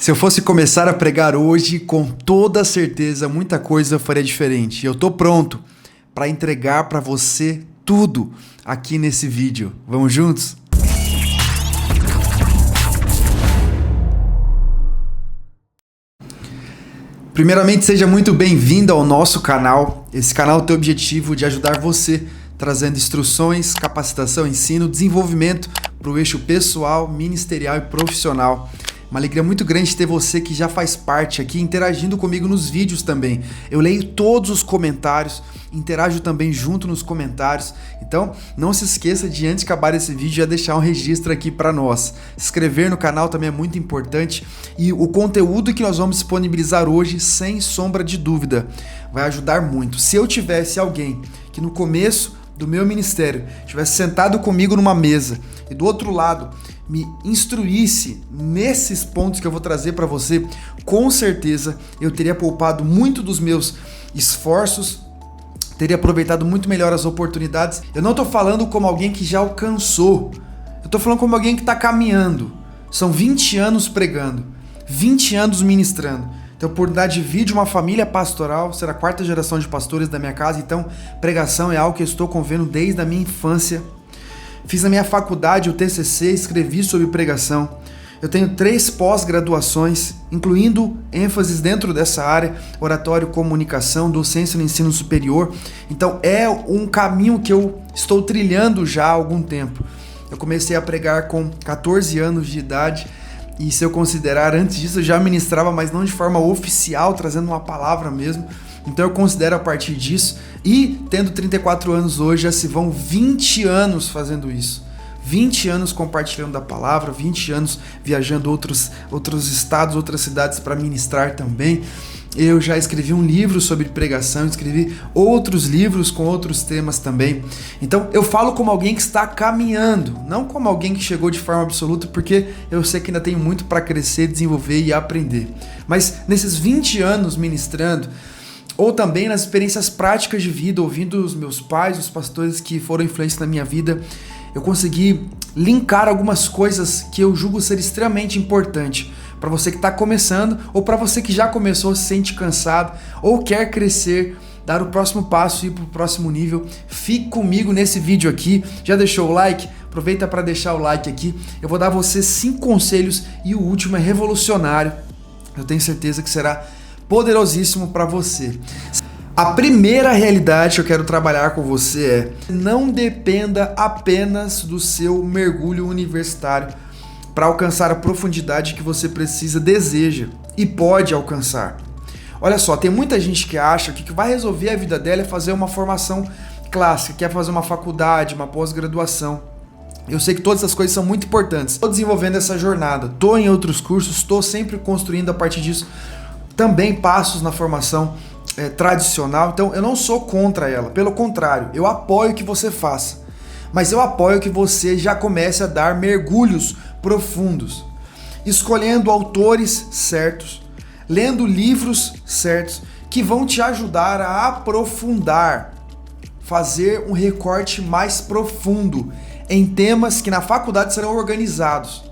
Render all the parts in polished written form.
Se eu fosse começar a pregar hoje, com toda certeza, muita coisa faria diferente. Eu tô pronto para entregar para você tudo aqui nesse vídeo. Vamos juntos? Primeiramente, seja muito bem-vindo ao nosso canal. Esse canal tem o objetivo de ajudar você, trazendo instruções, capacitação, ensino, desenvolvimento para o eixo pessoal, ministerial e profissional. Uma alegria muito grande ter você que já faz parte aqui, interagindo comigo nos vídeos também. Eu leio todos os comentários, interajo também junto nos comentários. Então, não se esqueça de, antes de acabar esse vídeo, já deixar um registro aqui para nós. Se inscrever no canal também é muito importante. E o conteúdo que nós vamos disponibilizar hoje, sem sombra de dúvida, vai ajudar muito. Se eu tivesse alguém que no começo do meu ministério estivesse sentado comigo numa mesa e do outro lado me instruísse nesses pontos que eu vou trazer para você, com certeza eu teria poupado muito dos meus esforços, teria aproveitado muito melhor as oportunidades. Eu não estou falando como alguém que já alcançou, eu estou falando como alguém que está caminhando. São 20 anos pregando, 20 anos ministrando. Tenho a oportunidade de vir de uma família pastoral, ser a quarta geração de pastores da minha casa, então pregação é algo que eu estou convivendo desde a minha infância. Fiz a minha faculdade, o TCC, escrevi sobre pregação. Eu tenho 3 pós-graduações, incluindo ênfases dentro dessa área, oratório, comunicação, docência no ensino superior. Então é um caminho que eu estou trilhando já há algum tempo. Eu comecei a pregar com 14 anos de idade e, se eu considerar, antes disso eu já ministrava, mas não de forma oficial, trazendo uma palavra mesmo. Então eu considero a partir disso, e tendo 34 anos hoje, já se vão 20 anos fazendo isso. 20 anos compartilhando da palavra, 20 anos viajando outros estados, outras cidades para ministrar também. Eu já escrevi um livro sobre pregação, escrevi outros livros com outros temas também. Então eu falo como alguém que está caminhando, não como alguém que chegou de forma absoluta, porque eu sei que ainda tenho muito para crescer, desenvolver e aprender. Mas nesses 20 anos ministrando, ou também nas experiências práticas de vida, ouvindo os meus pais, os pastores que foram influentes na minha vida, eu consegui linkar algumas coisas que eu julgo ser extremamente importante para você que está começando, ou para você que já começou, se sente cansado, ou quer crescer, dar o próximo passo e ir para o próximo nível. Fique comigo nesse vídeo aqui. Já deixou o like? Aproveita para deixar o like aqui. Eu vou dar a você 5 conselhos e o último é revolucionário. Eu tenho certeza que será poderosíssimo para você. A primeira realidade que eu quero trabalhar com você é: não dependa apenas do seu mergulho universitário para alcançar a profundidade que você precisa, deseja e pode alcançar. Olha só, tem muita gente que acha que o que vai resolver a vida dela é fazer uma formação clássica, quer fazer uma faculdade, uma pós-graduação. Eu sei que todas essas coisas são muito importantes. Estou desenvolvendo essa jornada, estou em outros cursos, estou sempre construindo a partir disso também passos na formação tradicional. Então eu não sou contra ela, pelo contrário, eu apoio que você faça, mas eu apoio que você já comece a dar mergulhos profundos, escolhendo autores certos, lendo livros certos que vão te ajudar a aprofundar, fazer um recorte mais profundo em temas que na faculdade serão organizados.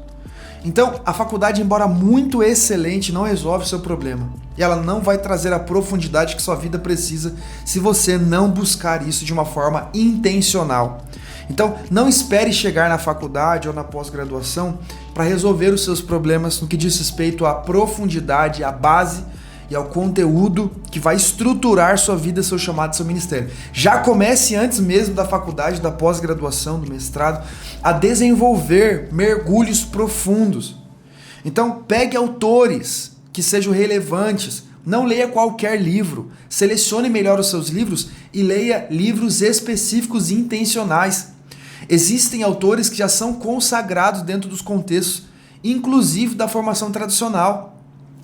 Então, a faculdade, embora muito excelente, não resolve o seu problema. E ela não vai trazer a profundidade que sua vida precisa se você não buscar isso de uma forma intencional. Então, não espere chegar na faculdade ou na pós-graduação para resolver os seus problemas no que diz respeito à profundidade, à base e ao conteúdo que vai estruturar sua vida, seu chamado, seu ministério. Já comece antes mesmo da faculdade, da pós-graduação, do mestrado, a desenvolver mergulhos profundos. Então, pegue autores que sejam relevantes. Não leia qualquer livro. Selecione melhor os seus livros e leia livros específicos e intencionais. Existem autores que já são consagrados dentro dos contextos, inclusive da formação tradicional.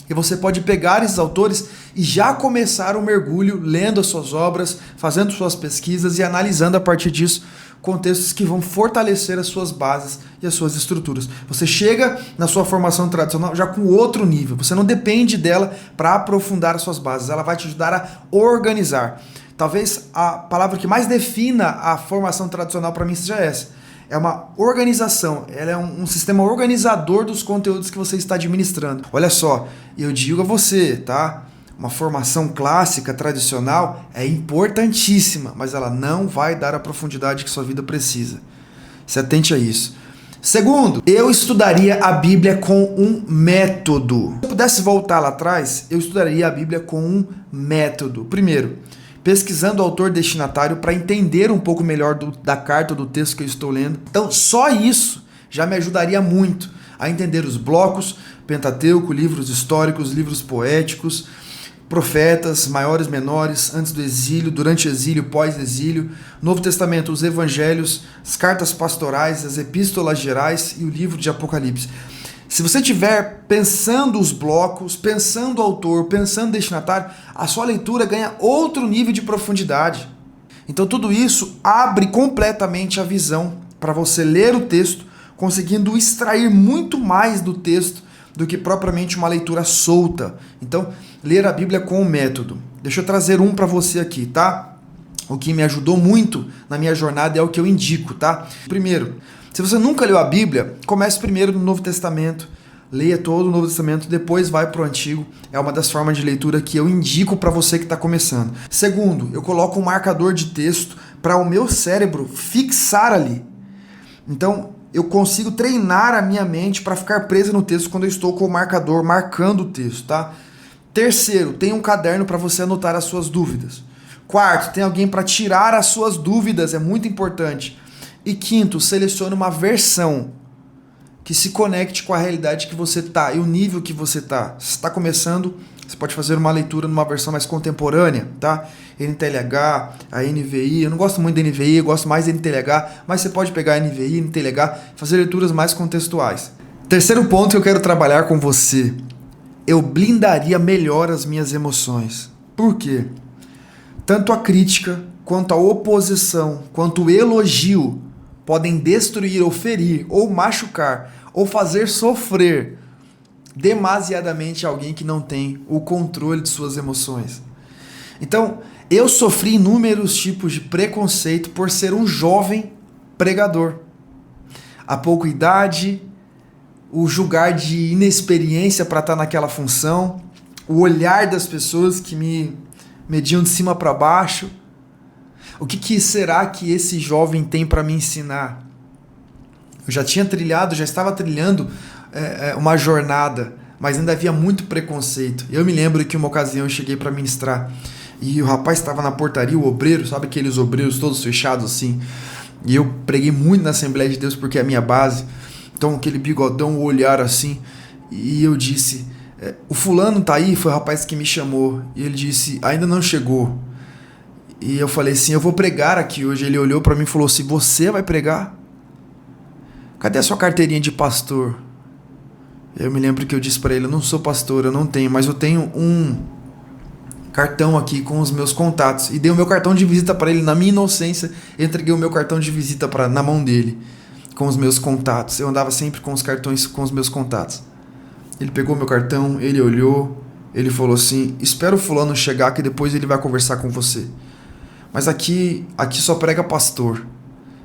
E você pode pegar esses autores e já começar o mergulho lendo as suas obras, fazendo suas pesquisas e analisando a partir disso contextos que vão fortalecer as suas bases e as suas estruturas. Você chega na sua formação tradicional já com outro nível. Você não depende dela para aprofundar as suas bases. Ela vai te ajudar a organizar. Talvez a palavra que mais defina a formação tradicional para mim seja essa. é uma organização, ela é um sistema organizador dos conteúdos que você está administrando. Olha só, eu digo a você, tá? Uma formação clássica, tradicional, é importantíssima, mas ela não vai dar a profundidade que sua vida precisa. Se atente a isso. Segundo, eu estudaria a Bíblia com um método. Se eu pudesse voltar lá atrás, eu estudaria a Bíblia com um método. Primeiro, pesquisando o autor destinatário para entender um pouco melhor da carta ou do texto que eu estou lendo. Então, só isso já me ajudaria muito a entender os blocos, Pentateuco, livros históricos, livros poéticos, profetas, maiores, menores, antes do exílio, durante o exílio, pós-exílio, Novo Testamento, os evangelhos, as cartas pastorais, as epístolas gerais e o livro de Apocalipse. Se você estiver pensando os blocos, pensando o autor, pensando o destinatário, a sua leitura ganha outro nível de profundidade. Então tudo isso abre completamente a visão para você ler o texto, conseguindo extrair muito mais do texto do que propriamente uma leitura solta. Então, ler a Bíblia com um método. Deixa eu trazer um para você aqui, tá? O que me ajudou muito na minha jornada é o que eu indico, tá? Primeiro, se você nunca leu a Bíblia, comece primeiro no Novo Testamento, leia todo o Novo Testamento, depois vai para o Antigo. É uma das formas de leitura que eu indico para você que está começando. Segundo, eu coloco um marcador de texto para o meu cérebro fixar ali. Então, eu consigo treinar a minha mente para ficar presa no texto quando eu estou com o marcador marcando o texto, tá? Terceiro, tem um caderno para você anotar as suas dúvidas. Quarto, tem alguém para tirar as suas dúvidas, é muito importante. E quinto, selecione uma versão que se conecte com a realidade que você está e o nível que você está. Se está começando, você pode fazer uma leitura numa versão mais contemporânea, tá? NTLH, a NVI, eu não gosto muito da NVI, eu gosto mais da NTLH, mas você pode pegar a NVI, NTLH, fazer leituras mais contextuais. Terceiro ponto que eu quero trabalhar com você, eu blindaria melhor as minhas emoções. Por quê? Tanto a crítica, quanto a oposição, quanto o elogio podem destruir ou ferir, ou machucar, ou fazer sofrer demasiadamente alguém que não tem o controle de suas emoções. Então, eu sofri inúmeros tipos de preconceito por ser um jovem pregador. A pouca idade, o julgar de inexperiência para estar naquela função, o olhar das pessoas que me mediam de cima para baixo. O que será que esse jovem tem para me ensinar? Eu já estava trilhando uma jornada, mas ainda havia muito preconceito. Eu me lembro que uma ocasião eu cheguei para ministrar e o rapaz estava na portaria, o obreiro, sabe aqueles obreiros todos fechados assim? E eu preguei muito na Assembleia de Deus porque é a minha base. Então aquele bigodão, o olhar assim, e eu disse, o fulano tá aí? Foi o rapaz que me chamou. E ele disse, ainda não chegou. E eu falei assim, eu vou pregar aqui hoje. Ele olhou para mim e falou assim, você vai pregar? Cadê a sua carteirinha de pastor? Eu me lembro que eu disse para ele, eu não sou pastor, eu não tenho, mas eu tenho um cartão aqui com os meus contatos. E dei o meu cartão de visita para ele, na minha inocência, eu entreguei o meu cartão de visita na mão dele, com os meus contatos. Eu andava sempre com os cartões com os meus contatos. Ele pegou meu cartão, ele olhou, ele falou assim, espera o fulano chegar que depois ele vai conversar com você. Mas aqui só prega pastor.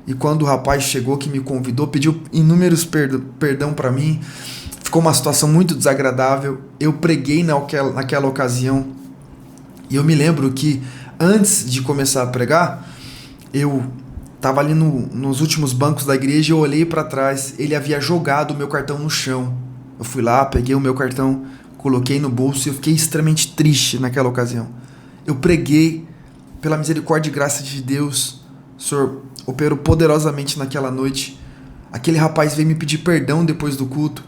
E quando o rapaz chegou que me convidou, pediu inúmeros perdão para mim, ficou uma situação muito desagradável. Eu preguei naquela ocasião. E eu me lembro que antes de começar a pregar, eu estava ali nos últimos bancos da igreja e eu olhei para trás. Ele havia jogado o meu cartão no chão. Eu fui lá, peguei o meu cartão, coloquei no bolso e eu fiquei extremamente triste naquela ocasião. Eu preguei. Pela misericórdia e graça de Deus, o Senhor operou poderosamente naquela noite. Aquele rapaz veio me pedir perdão depois do culto,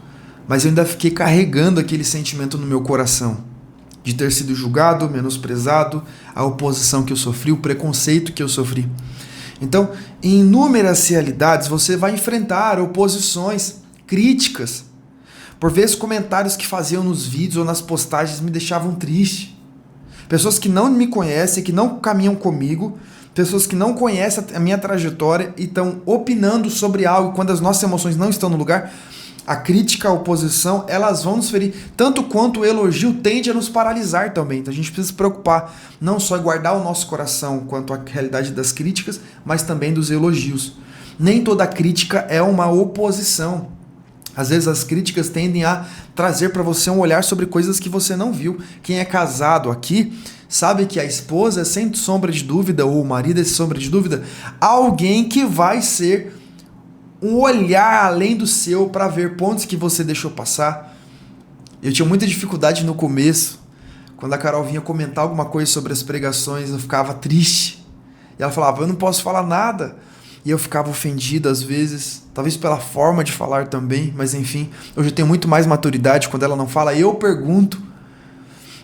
mas eu ainda fiquei carregando aquele sentimento no meu coração, de ter sido julgado, menosprezado, a oposição que eu sofri, o preconceito que eu sofri. Então, em inúmeras realidades, você vai enfrentar oposições, críticas. Por vezes, comentários que faziam nos vídeos ou nas postagens me deixavam triste. Pessoas que não me conhecem, que não caminham comigo, pessoas que não conhecem a minha trajetória e estão opinando sobre algo quando as nossas emoções não estão no lugar. A crítica, a oposição, elas vão nos ferir. Tanto quanto o elogio tende a nos paralisar também. Então a gente precisa se preocupar não só em guardar o nosso coração quanto à realidade das críticas, mas também dos elogios. Nem toda crítica é uma oposição. Às vezes as críticas tendem a trazer para você um olhar sobre coisas que você não viu. Quem é casado aqui sabe que a esposa é, sem sombra de dúvida, ou o marido é, sem sombra de dúvida, alguém que vai ser um olhar além do seu para ver pontos que você deixou passar. Eu tinha muita dificuldade no começo. Quando a Carol vinha comentar alguma coisa sobre as pregações, eu ficava triste. E ela falava, eu não posso falar nada. E eu ficava ofendido às vezes, talvez pela forma de falar também, mas enfim, hoje eu tenho muito mais maturidade. Quando ela não fala, eu pergunto.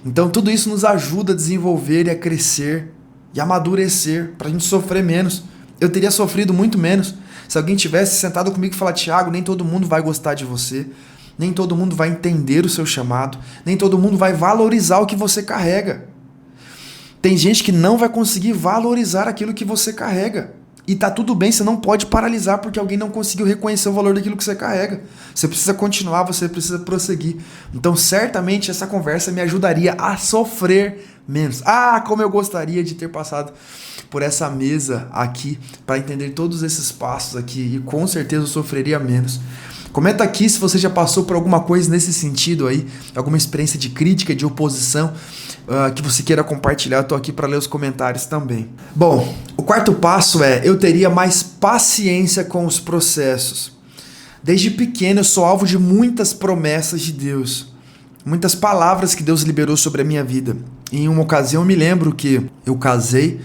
Então tudo isso nos ajuda a desenvolver e a crescer e amadurecer, para a gente sofrer menos. Eu teria sofrido muito menos se alguém tivesse sentado comigo e falar, Thiago, nem todo mundo vai gostar de você, nem todo mundo vai entender o seu chamado, nem todo mundo vai valorizar o que você carrega. Tem gente que não vai conseguir valorizar aquilo que você carrega. E tá tudo bem, você não pode paralisar porque alguém não conseguiu reconhecer o valor daquilo que você carrega. Você precisa continuar, você precisa prosseguir. Então, certamente, essa conversa me ajudaria a sofrer menos. Ah, como eu gostaria de ter passado por essa mesa aqui para entender todos esses passos aqui. E com certeza eu sofreria menos. Comenta aqui se você já passou por alguma coisa nesse sentido aí, alguma experiência de crítica, de oposição, que você queira compartilhar. Eu tô aqui para ler os comentários também. Bom, o quarto passo é, eu teria mais paciência com os processos. Desde pequeno eu sou alvo de muitas promessas de Deus, muitas palavras que Deus liberou sobre a minha vida. Em uma ocasião eu me lembro que eu casei,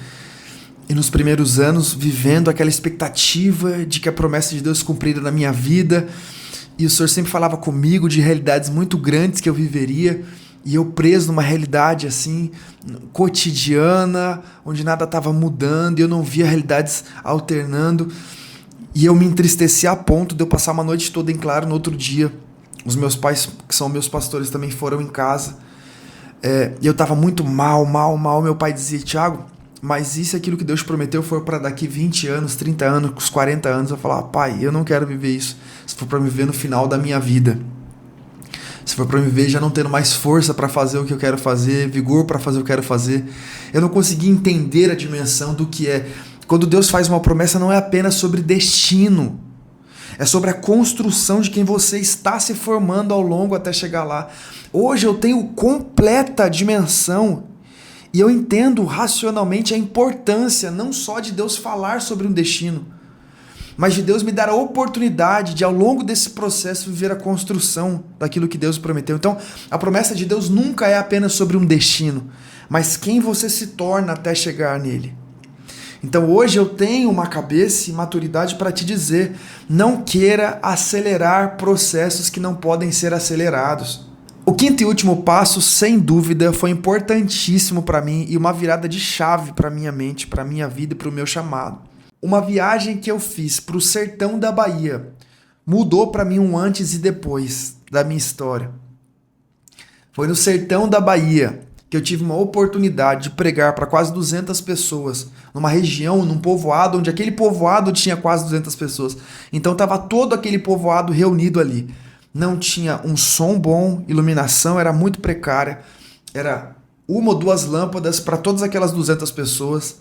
e nos primeiros anos vivendo aquela expectativa de que a promessa de Deus se cumprira na minha vida, e o Senhor sempre falava comigo de realidades muito grandes que eu viveria, e eu preso numa realidade assim, cotidiana, onde nada estava mudando, e eu não via realidades alternando, e eu me entristecia a ponto de eu passar uma noite toda em claro. No outro dia, os meus pais, que são meus pastores, também foram em casa, e eu estava muito mal. Meu pai dizia, Thiago, mas isso é aquilo que Deus prometeu, for para daqui 20 anos, 30 anos, 40 anos. Eu falava, pai, eu não quero viver isso. Se for para me ver no final da minha vida, se for para me ver já não tendo mais força para fazer o que eu quero fazer, vigor para fazer o que eu quero fazer, eu não consegui entender a dimensão do que é. Quando Deus faz uma promessa, não é apenas sobre destino, é sobre a construção de quem você está se formando ao longo até chegar lá. Hoje eu tenho completa dimensão e eu entendo racionalmente a importância não só de Deus falar sobre um destino, mas de Deus me dar a oportunidade de, ao longo desse processo, viver a construção daquilo que Deus prometeu. Então, a promessa de Deus nunca é apenas sobre um destino, mas quem você se torna até chegar nele. Então, hoje eu tenho uma cabeça e maturidade para te dizer, não queira acelerar processos que não podem ser acelerados. O quinto e último passo, sem dúvida, foi importantíssimo para mim e uma virada de chave para minha mente, para minha vida e para o meu chamado. Uma viagem que eu fiz para o sertão da Bahia mudou para mim um antes e depois da minha história. Foi no sertão da Bahia que eu tive uma oportunidade de pregar para quase 200 pessoas, numa região, num povoado, onde aquele povoado tinha quase 200 pessoas. Então estava todo aquele povoado reunido ali. Não tinha um som bom, iluminação era muito precária, era uma ou duas lâmpadas para todas aquelas 200 pessoas,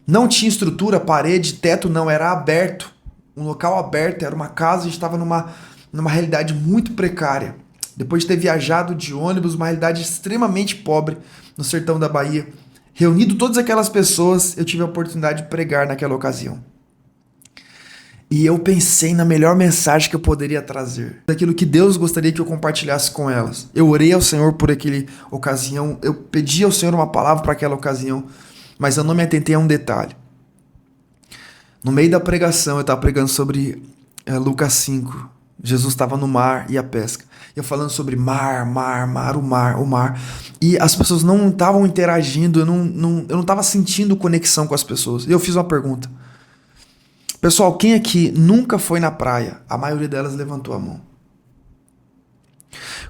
não tinha estrutura, parede, teto, não, era aberto, um local aberto, era uma casa, a gente estava numa realidade muito precária. Depois de ter viajado de ônibus, uma realidade extremamente pobre no sertão da Bahia, reunido todas aquelas pessoas, eu tive a oportunidade de pregar naquela ocasião. E eu pensei na melhor mensagem que eu poderia trazer, daquilo que Deus gostaria que eu compartilhasse com elas. Eu orei ao Senhor por aquela ocasião, eu pedi ao Senhor uma palavra para aquela ocasião, mas eu não me atentei a um detalhe. No meio da pregação, eu estava pregando sobre Lucas 5. Jesus estava no mar e a pesca. Eu falando sobre mar, o mar. E as pessoas não estavam interagindo, eu não estava sentindo conexão com as pessoas. E eu fiz uma pergunta. Pessoal, quem aqui nunca foi na praia? A maioria delas levantou a mão.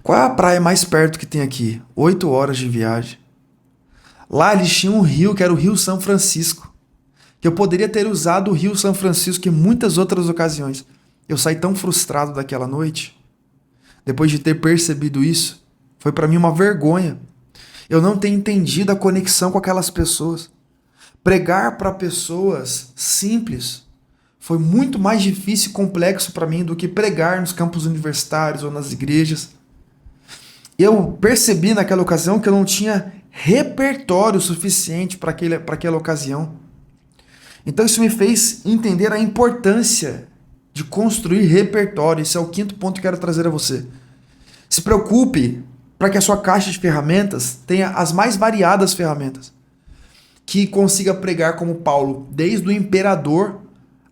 Qual é a praia mais perto que tem aqui? 8 horas de viagem. Lá eles tinham um rio, que era o Rio São Francisco. Que eu poderia ter usado o Rio São Francisco em muitas outras ocasiões. Eu saí tão frustrado daquela noite. Depois de ter percebido isso, foi para mim uma vergonha. Eu não ter entendido a conexão com aquelas pessoas. Pregar para pessoas simples foi muito mais difícil e complexo para mim do que pregar nos campos universitários ou nas igrejas. Eu percebi naquela ocasião que eu não tinha repertório suficiente para aquela ocasião. Então isso me fez entender a importância de construir repertório. Esse é o quinto ponto que eu quero trazer a você. Se preocupe para que a sua caixa de ferramentas tenha as mais variadas ferramentas, que consiga pregar como Paulo, desde o imperador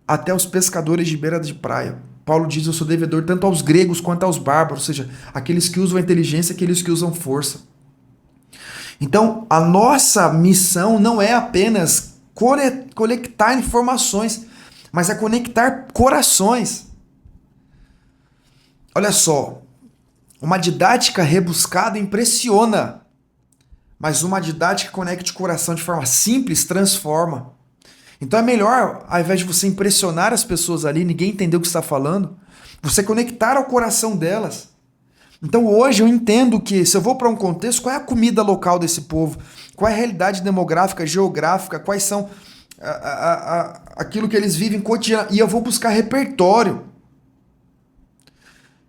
até os pescadores de beira de praia. Paulo diz: eu sou devedor tanto aos gregos quanto aos bárbaros, ou seja, aqueles que usam a inteligência, aqueles que usam força. Então, a nossa missão não é apenas conectar informações, mas é conectar corações. Olha só, uma didática rebuscada impressiona, mas uma didática que conecte o coração de forma simples transforma. Então é melhor, ao invés de você impressionar as pessoas ali, ninguém entender o que você está falando, você conectar ao coração delas. Então hoje eu entendo que, se eu vou para um contexto, qual é a comida local desse povo? Qual é a realidade demográfica, geográfica? Quais são aquilo que eles vivem cotidianamente? E eu vou buscar repertório.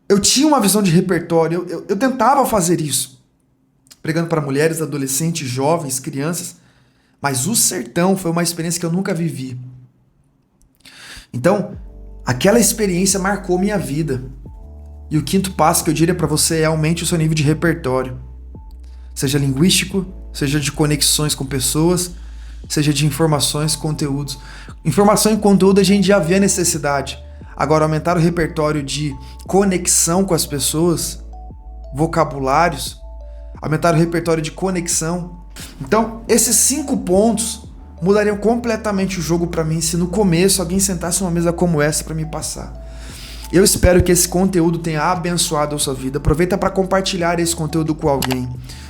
Eu tinha uma visão de repertório, eu tentava fazer isso, pregando para mulheres, adolescentes, jovens, crianças, mas o sertão foi uma experiência que eu nunca vivi. Então, aquela experiência marcou minha vida. E o quinto passo que eu diria para você é: aumente o seu nível de repertório. Seja linguístico, seja de conexões com pessoas, seja de informações, conteúdos. Informação e conteúdo a gente já vê a necessidade. Agora, aumentar o repertório de conexão com as pessoas, vocabulários, aumentar o repertório de conexão. Então, esses 5 pontos mudariam completamente o jogo para mim se no começo alguém sentasse numa mesa como essa para me passar. Eu espero que esse conteúdo tenha abençoado a sua vida. Aproveita para compartilhar esse conteúdo com alguém.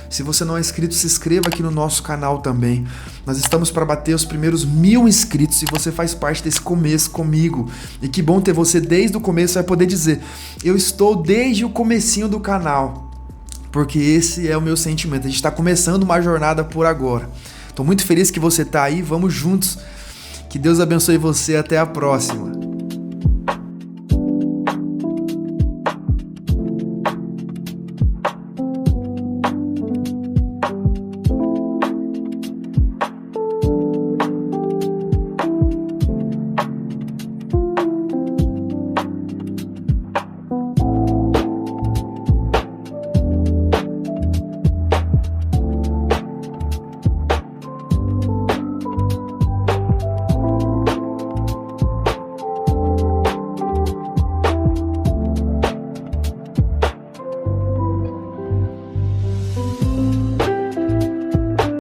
Se você não é inscrito, se inscreva aqui no nosso canal também. Nós estamos para bater os primeiros 1000 inscritos e você faz parte desse começo comigo. E que bom ter você desde o começo. Vai poder dizer: eu estou desde o comecinho do canal. Porque esse é o meu sentimento. A gente está começando uma jornada por agora. Estou muito feliz que você está aí. Vamos juntos. Que Deus abençoe você. Até a próxima.